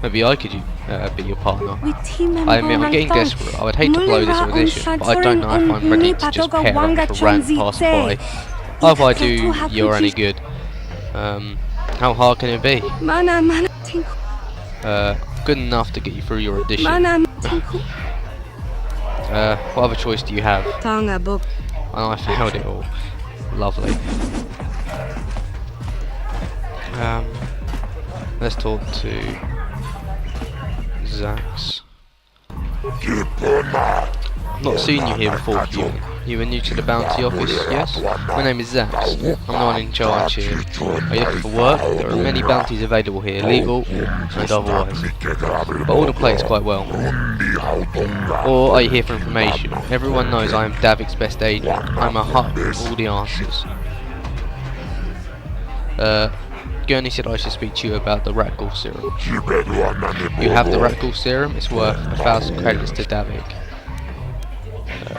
Maybe I could be your partner. I I admit I'm getting desperate. I would hate to blow this audition, but I don't know if I'm ready to just pair off to rank pass by. Oh, if I do, you're any good. How hard can it be? Good enough to get you through your audition. What other choice do you have? And I failed it all. Lovely. Let's talk to Zax. I've not seen you here before, human. You are new to the bounty office, yes? My name is Zax. I'm the one in charge here. Are you looking for work? There are many bounties available here, legal and otherwise. But all the plays quite well. Or are you here for information? Everyone knows I am Davik's best agent. I'm a hut with all the answers. Gurney said I should speak to you about the Ratgall serum. You have the Ratgall serum? It's worth 1,000 credits to Davik.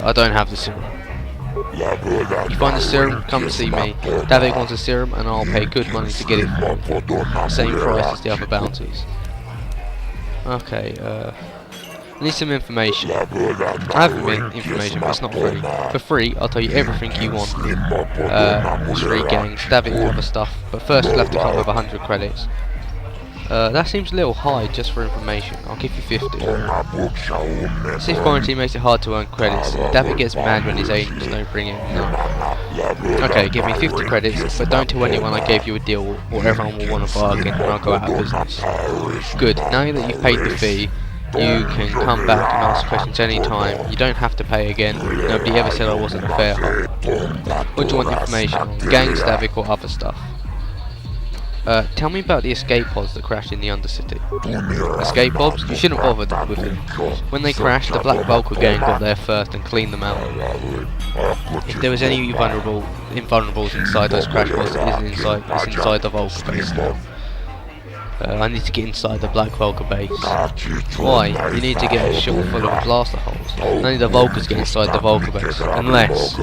I don't have the serum. You find the serum, come see me. Davik wants a serum and I'll pay good money to get it for him. Same price as the other bounties. Okay, I need some information. I have information, but it's not free. For free, I'll tell you everything you want. Street gangs, Davik and other stuff. But first you'll have to come with 100 credits. That seems a little high just for information. I'll give you 50. See if quarantine makes it hard to earn credits. Davik gets mad when his agents don't bring it. No. Okay, give me 50 credits, but don't tell anyone I gave you a deal or everyone will want to bargain and I'll go out of business. Good, now that you've paid the fee, you can come back and ask questions anytime. You don't have to pay again. Nobody ever said I wasn't a fair hole. What do you want information on? Gangs, Davik or other stuff? Tell me about the escape pods that crashed in the Undercity. Escape pods? You shouldn't bother with them. When they crashed, the Black Vulcan gang got there first and cleaned them out. If there was any invulnerables inside those crash pods, it's inside the Vulcan base now. I need to get inside the Black Vulcan base. Why? You need to get a shot full of blaster holes. Only the Vulcans get inside the Vulcan base. Unless...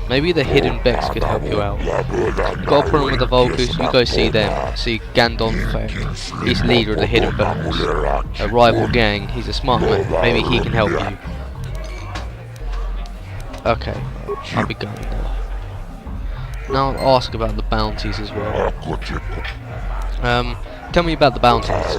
maybe the hidden Becks could help you out. You've got a problem with the Vulcans, you go see them. See Gandon Feck. He's leader of the hidden Becks. A rival gang, he's a smart man. Maybe he can help you. Okay, I'll be going now. Now I'll ask about the bounties as well. Tell me about the bounties.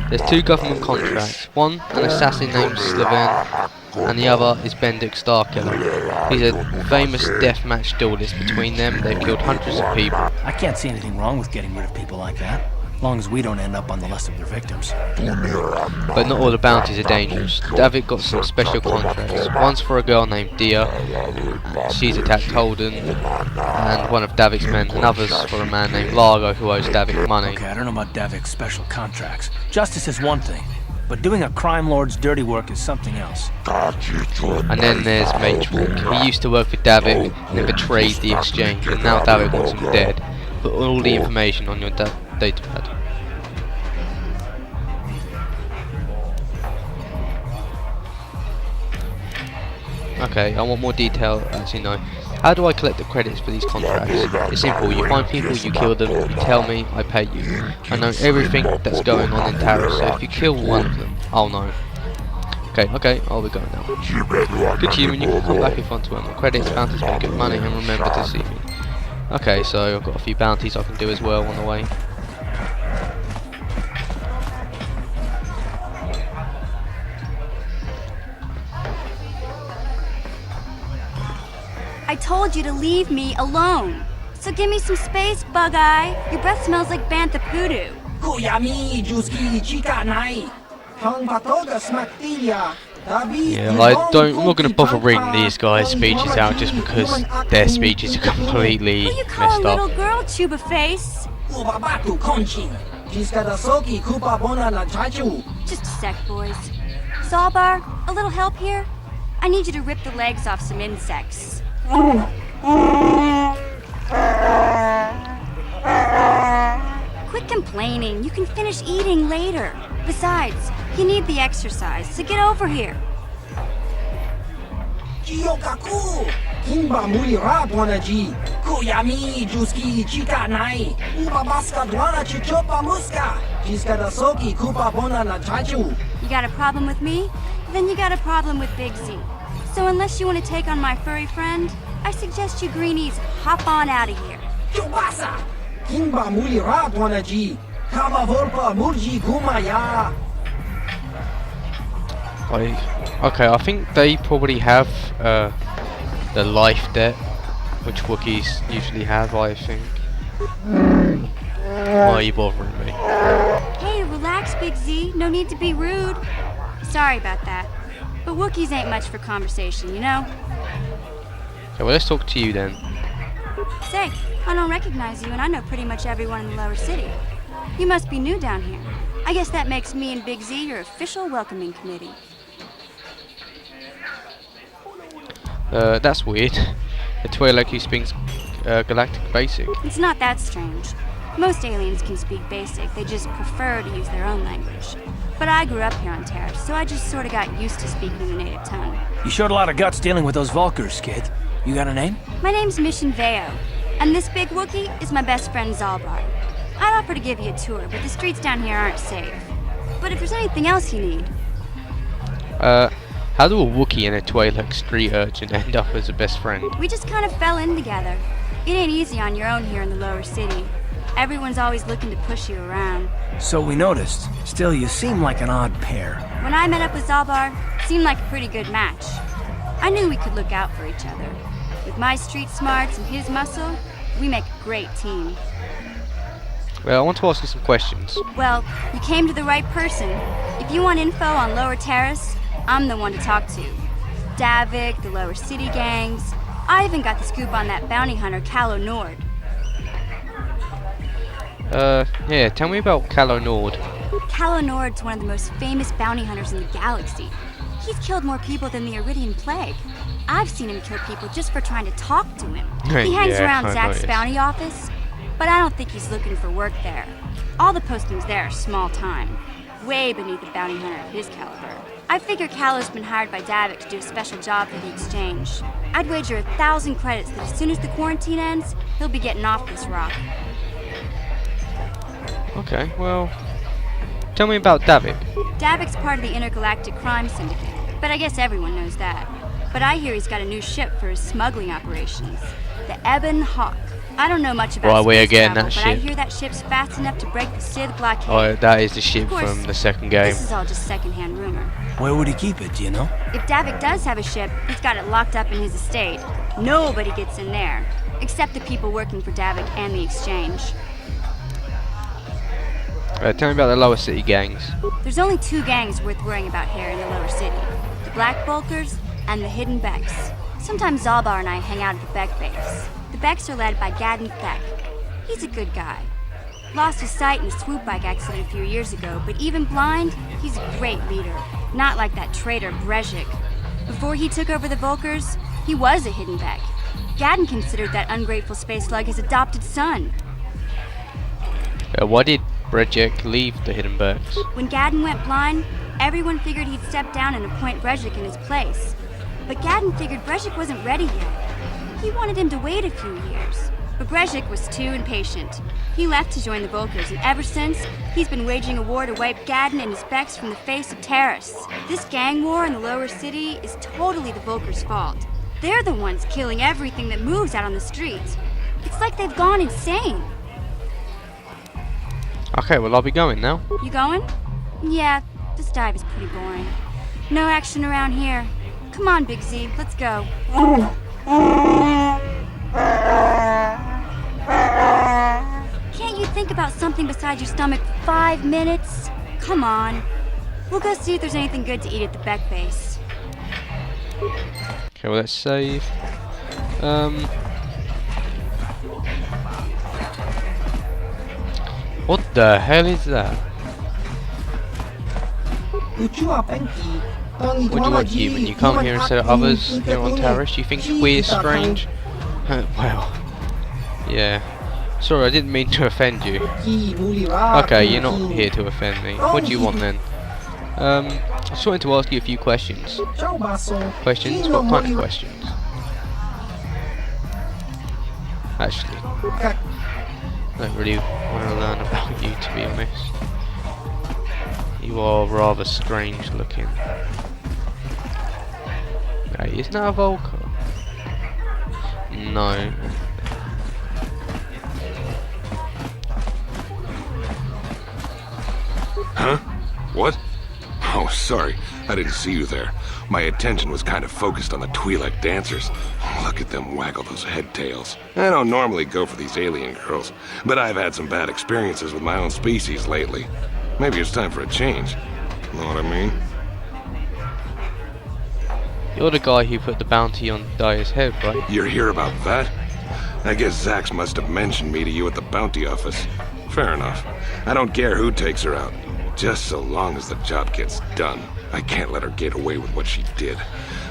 There's 2 government contracts. One, an assassin named Slaven, and the other is Bendik Starkiller. He's a famous deathmatch duelist. Between them, they've killed hundreds of people. I can't see anything wrong with getting rid of people like that, as long as we don't end up on the list of their victims. But not all the bounties are dangerous. Davik got some special contracts. One's for a girl named Dia. She's attacked Holden and one of Davik's men. Another's for a man named Largo who owes Davik money. Okay, I don't know about Davik's special contracts. Justice is one thing, but doing a crime lord's dirty work is something else. And then there's Matrick. He used to work for Davik and then betrayed the exchange, and now Davik wants him dead. Put all the information on your datapad. Okay, I want more detail. Actually, no. How do I collect the credits for these contracts? It's simple. You find people, you kill them, you tell me, I pay you. I know everything that's going on in Taris, so if you kill one of them, I'll know. Okay, I'll be going now. Good human, you can come back if you want to earn more credits, bounties, make good money, and remember to see me. Okay, so I've got a few bounties I can do as well on the way. I told you to leave me alone. So give me some space, Bug-Eye. Your breath smells like Bantha Poodoo. Yeah, I'm not going to bother reading these guys' speeches out just because their speeches are completely What you call messed a little up. girl, Chuba Face? Just a sec, boys. Sawbar, a little help here? I need you to rip the legs off some insects. Quit complaining. You can finish eating later. Besides, you need the exercise, so get over here. She's got a soaky kupa bona na chachu. You got a problem with me? Then you got a problem with Big Z. So unless you want to take on my furry friend, I suggest you greenies hop on out of here. Chubasa! Kimba muli rat wana ji. Kava volpa murji kumaya. Okay, I think they probably have the life debt, which Wookiees usually have, I think. Why are you bothering me? Hey, relax, Big Z. No need to be rude. Sorry about that. But Wookiees ain't much for conversation, you know? Okay, well, let's talk to you then. Say, I don't recognize you, and I know pretty much everyone in the lower city. You must be new down here. I guess that makes me and Big Z your official welcoming committee. That's weird. A Twi'lek who speaks Galactic Basic. It's not that strange. Most aliens can speak Basic, they just prefer to use their own language. But I grew up here on Terra, so I just sort of got used to speaking the native tongue. You showed a lot of guts dealing with those Vulkars, kid. You got a name? My name's Mission Veo, and this big Wookiee is my best friend Zalbar. I'd offer to give you a tour, but the streets down here aren't safe. But if there's anything else you need... How do a Wookiee and a Twi'lek street urchin end up as a best friend? We just kind of fell in together. It ain't easy on your own here in the lower city. Everyone's always looking to push you around. So we noticed. Still, you seem like an odd pair. When I met up with Zalbar, it seemed like a pretty good match. I knew we could look out for each other. With my street smarts and his muscle, we make a great team. Well, I want to ask you some questions. Well, you came to the right person. If you want info on Lower Terrace, I'm the one to talk to. Davik, the Lower City gangs. I even got the scoop on that bounty hunter, Calo Nord. Yeah, tell me about Calo Nord. Calo Nord's one of the most famous bounty hunters in the galaxy. He's killed more people than the Iridian Plague. I've seen him kill people just for trying to talk to him. He hangs Yeah, around I Zach's noticed. bounty office, but I don't think he's looking for work there. All the postings there are small time, way beneath a bounty hunter of his caliber. I figure Calo's been hired by Davik to do a special job for the exchange. I'd wager 1,000 credits that as soon as the quarantine ends, he'll be getting off this rock. Okay, well, tell me about Davik. Davik's part of the Intergalactic Crime Syndicate, but I guess everyone knows that. But I hear he's got a new ship for his smuggling operations, the Ebon Hawk. I don't know much about Right, we're space getting travel, that but I ship. hear that ship's fast enough to break the Sith blockade. Oh, that is the ship Of course, from the second game. This is all just secondhand rumor. Where would he keep it, do you know? If Davik does have a ship, he's got it locked up in his estate. Nobody gets in there, except the people working for Davik and the exchange. Tell me about the lower city gangs. There's only two gangs worth worrying about here in the lower city. The Black Bulkers and the Hidden Becks. Sometimes Zalbar and I hang out at the Beck base. The Becks are led by Gadden Thek. He's a good guy. Lost his sight in a swoop bike accident a few years ago, but even blind, he's a great leader. Not like that traitor Brezhik. Before he took over the Vulkars, he was a Hidden Beck. Gadden considered that ungrateful space slug his adopted son. Why did Brejik leave the Hidden Becks? When Gadden went blind, everyone figured he'd step down and appoint Brezhik in his place. But Gadden figured Brezhik wasn't ready yet. He wanted him to wait a few years. But Brezhik was too impatient. He left to join the Vulkars, and ever since, he's been waging a war to wipe Gadden and his Becks from the face of Terrace. This gang war in the lower city is totally the Vulkars' fault. They're the ones killing everything that moves out on the streets. It's like they've gone insane. Okay, well, I'll be going now. You going? Yeah, this dive is pretty boring. No action around here. Come on, Big Z, let's go. Can't you think about something besides your stomach for 5 minutes? Come on. We'll go see if there's anything good to eat at the Beck base. Okay, well, let's save. What the hell is that? What do you want, human? You come here instead of others here on Terrace? You think we're strange? Well, yeah. Sorry, I didn't mean to offend you. Okay, you're not here to offend me. What do you want then? I just wanted to ask you a few questions. Questions? What kind of questions? Actually, I don't really want to learn about you, to be honest. You are rather strange looking. Wait, isn't that a Volker? No. Huh? What? Oh, sorry. I didn't see you there. My attention was kind of focused on the Twi'lek dancers. Look at them waggle those head tails. I don't normally go for these alien girls, but I've had some bad experiences with my own species lately. Maybe it's time for a change. Know what I mean? You're the guy who put the bounty on Dyer's head, right? You're here about that? I guess Zax must have mentioned me to you at the bounty office. Fair enough. I don't care who takes her out. Just so long as the job gets done. I can't let her get away with what she did.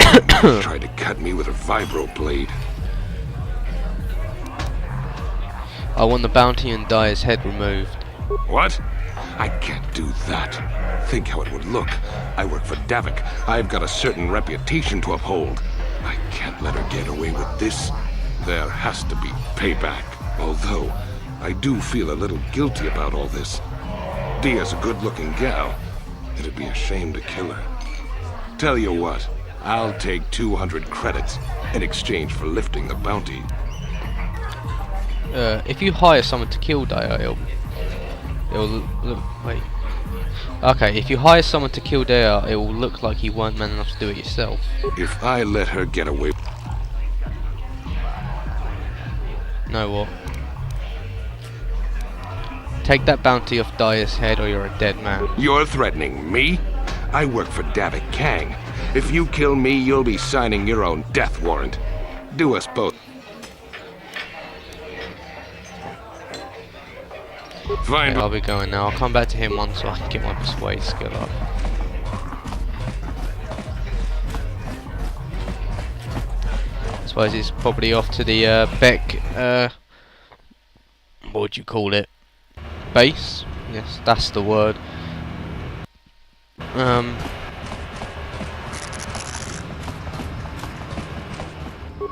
She tried to cut me with her vibro blade. I want the bounty on Dyer's head removed. What? I can't do that. Think how it would look. I work for Davik. I've got a certain reputation to uphold. I can't let her get away with this. There has to be payback. Although, I do feel a little guilty about all this. Dia's a good-looking gal. It'd be a shame to kill her. Tell you what, I'll take 200 credits in exchange for lifting the bounty. If you hire someone to kill Dyer, it'll look. Wait. Okay, if you hire someone to kill Dyer, it will look like you weren't man enough to do it yourself. If I let her get away... Know what? Take that bounty off Dyer's head or you're a dead man. You're threatening me? I work for Davik Kang. If you kill me, you'll be signing your own death warrant. Do us both. Fine. Okay, I'll be going now. I'll come back to him once so I can get my persuade skill up. I suppose it's probably off to the Beck, what would you call it? Base? Yes, that's the word.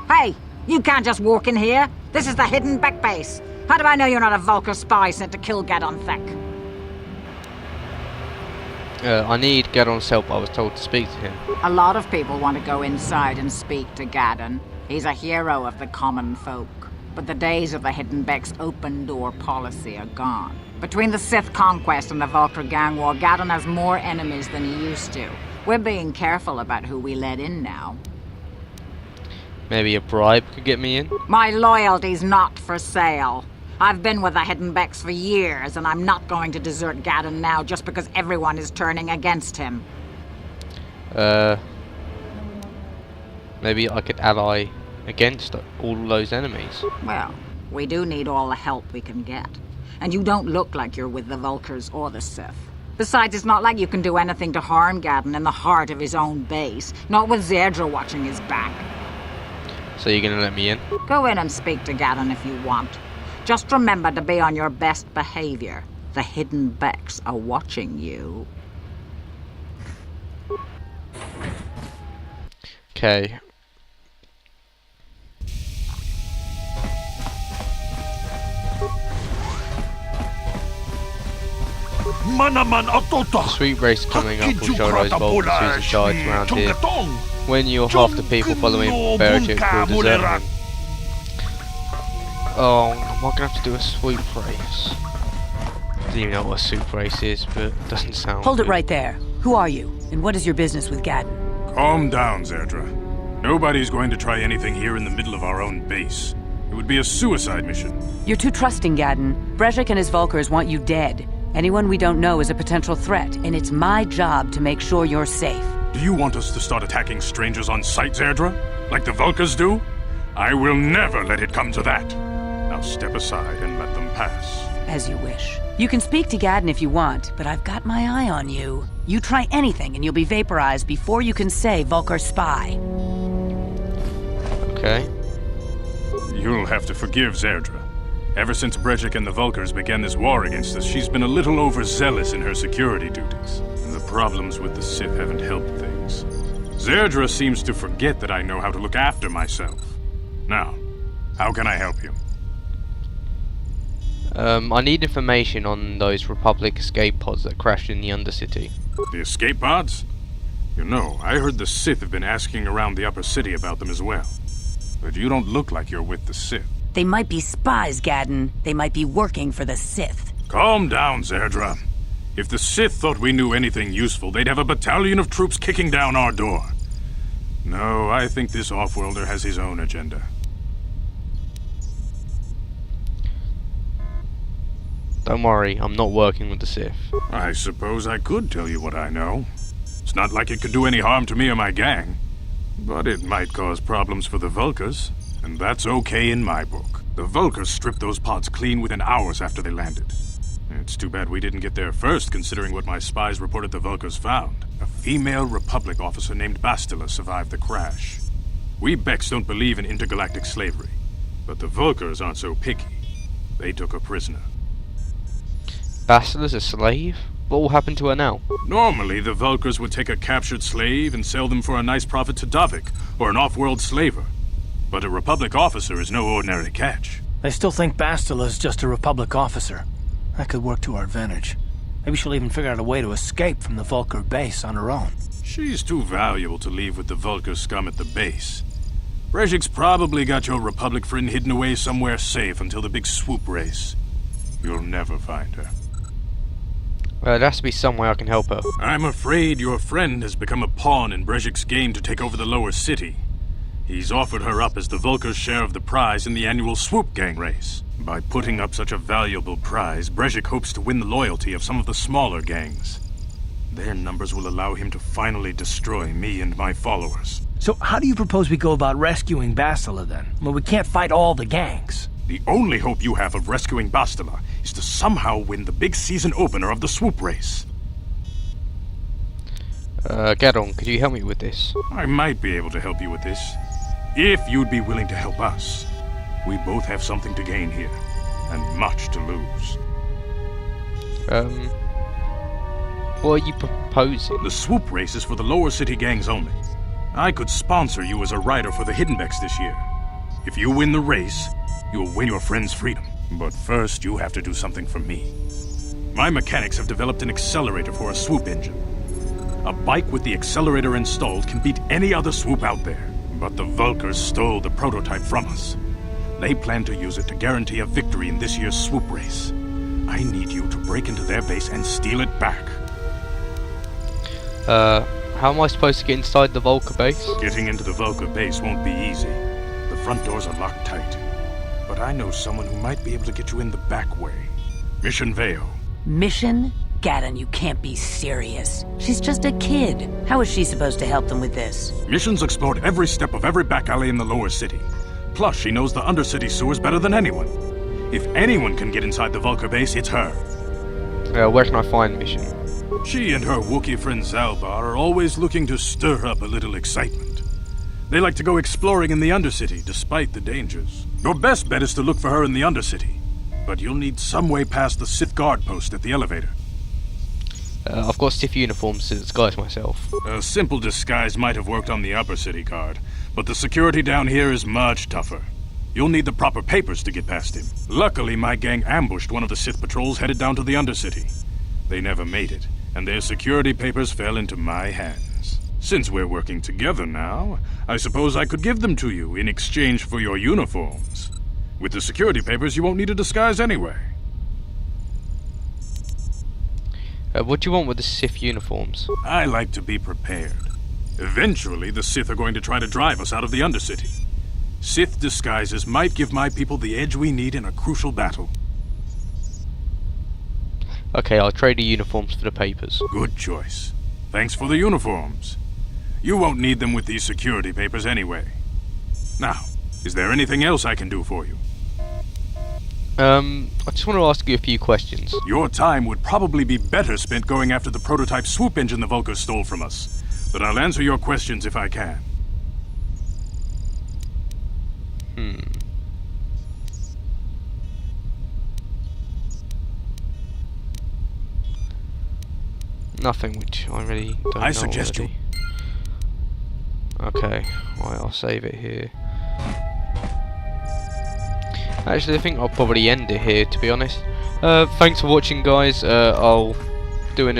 Hey, you can't just walk in here. This is the hidden Beck base. How do I know you're not a Vulcan spy sent to kill Gadon Thek? I need Gadon's help. I was told to speak to him. A lot of people want to go inside and speak to Gadon. He's a hero of the common folk. But the days of the Hidden Beck's open door policy are gone. Between the Sith conquest and the Vulcan gang war, Gadon has more enemies than he used to. We're being careful about who we let in now. Maybe a bribe could get me in? My loyalty's not for sale. I've been with the Hidden Becks for years, and I'm not going to desert Gadon now just because everyone is turning against him. Maybe I could ally against all those enemies. Well, we do need all the help we can get. And you don't look like you're with the Vulkars or the Sith. Besides, it's not like you can do anything to harm Gadon in the heart of his own base. Not with Zerdra watching his back. So you're gonna let me in? Go in and speak to Gadon if you want. Just remember to be on your best behavior. The Hidden Becks are watching you. Okay. Sweet race coming up will show those Vulcans who's in charge around here. When you're half the people following Berejik will desert him. Oh, am I gonna have to do a sweep race? I don't even know what a soup race is, but it doesn't sound Hold good. it right there. Who are you? And what is your business with Gadon? Calm down, Zerdra. Nobody's going to try anything here in the middle of our own base. It would be a suicide mission. You're too trusting, Gadon. Brejik and his Vulkars want you dead. Anyone we don't know is a potential threat, and it's my job to make sure you're safe. Do you want us to start attacking strangers on sight, Zerdra? Like the Vulkars do? I will never let it come to that. Now step aside and let them pass. As you wish. You can speak to Gadon if you want, but I've got my eye on you. You try anything and you'll be vaporized before you can say Vulkar spy. Okay. You'll have to forgive Zerdra. Ever since Brejik and the Vulkars began this war against us, she's been a little overzealous in her security duties. And the problems with the Sith haven't helped things. Zerdra seems to forget that I know how to look after myself. Now, how can I help you? I need information on those Republic escape pods that crashed in the Undercity. The escape pods? You know, I heard the Sith have been asking around the upper city about them as well. But you don't look like you're with the Sith. They might be spies, Gadden. They might be working for the Sith. Calm down, Zerdra. If the Sith thought we knew anything useful, they'd have a battalion of troops kicking down our door. No, I think this off-worlder has his own agenda. Don't worry, I'm not working with the Sith. I suppose I could tell you what I know. It's not like it could do any harm to me or my gang. But it might cause problems for the Vulkars, and that's okay in my book. The Vulkars stripped those pods clean within hours after they landed. It's too bad we didn't get there first, considering what my spies reported the Vulkars found. A female Republic officer named Bastila survived the crash. We Becks don't believe in intergalactic slavery, but the Vulkars aren't so picky. They took her prisoner. Bastila's a slave? What will happen to her now? Normally, the Vulkars would take a captured slave and sell them for a nice profit to Davik, or an off-world slaver. But a Republic officer is no ordinary catch. They still think Bastila's just a Republic officer. That could work to our advantage. Maybe she'll even figure out a way to escape from the Vulkar base on her own. She's too valuable to leave with the Vulkar scum at the base. Brejik's probably got your Republic friend hidden away somewhere safe until the big swoop race. You'll never find her. There has to be some way I can help her. I'm afraid your friend has become a pawn in Brejik's game to take over the lower city. He's offered her up as the Vulkar's share of the prize in the annual swoop gang race. By putting up such a valuable prize, Brejik hopes to win the loyalty of some of the smaller gangs. Their numbers will allow him to finally destroy me and my followers. So how do you propose we go about rescuing Bastila then? Well, we can't fight all the gangs. The only hope you have of rescuing Bastila is to somehow win the big season opener of the swoop race. Gadon, could you help me with this? I might be able to help you with this, if you'd be willing to help us. We both have something to gain here, and much to lose. What are you proposing? The swoop race is for the lower city gangs only. I could sponsor you as a rider for the Hidden Becks this year. If you win the race, you'll win your friend's freedom. But first, you have to do something for me. My mechanics have developed an accelerator for a swoop engine. A bike with the accelerator installed can beat any other swoop out there. But the Vulkars stole the prototype from us. They plan to use it to guarantee a victory in this year's swoop race. I need you to break into their base and steal it back. How am I supposed to get inside the Vulkar base? Getting into the Vulkar base won't be easy. The front doors are locked tight. But I know someone who might be able to get you in the back way. Mission Veo. Mission? Gadon, you can't be serious. She's just a kid. How is she supposed to help them with this? Mission's explored every step of every back alley in the lower city. Plus, she knows the undercity sewers better than anyone. If anyone can get inside the Vulkar base, it's her. Where can I find Mission? She and her Wookiee friend Zalbar are always looking to stir up a little excitement. They like to go exploring in the Undercity, despite the dangers. Your best bet is to look for her in the Undercity. But you'll need some way past the Sith guard post at the elevator. I've got Sith uniforms to disguise myself. A simple disguise might have worked on the upper city guard, but the security down here is much tougher. You'll need the proper papers to get past him. Luckily, my gang ambushed one of the Sith patrols headed down to the Undercity. They never made it, and their security papers fell into my hands. Since we're working together now, I suppose I could give them to you in exchange for your uniforms. With the security papers, you won't need a disguise anyway. What do you want with the Sith uniforms? I like to be prepared. Eventually, the Sith are going to try to drive us out of the Undercity. Sith disguises might give my people the edge we need in a crucial battle. Okay, I'll trade the uniforms for the papers. Good choice. Thanks for the uniforms. You won't need them with these security papers anyway. Now, is there anything else I can do for you? I just want to ask you a few questions. Your time would probably be better spent going after the prototype swoop engine the Vulkars stole from us. But I'll answer your questions if I can. Nothing which I really don't know. I suggest already. Okay, right, I'll save it here. Actually, I think I'll probably end it here, to be honest. Thanks for watching, guys. I'll do a new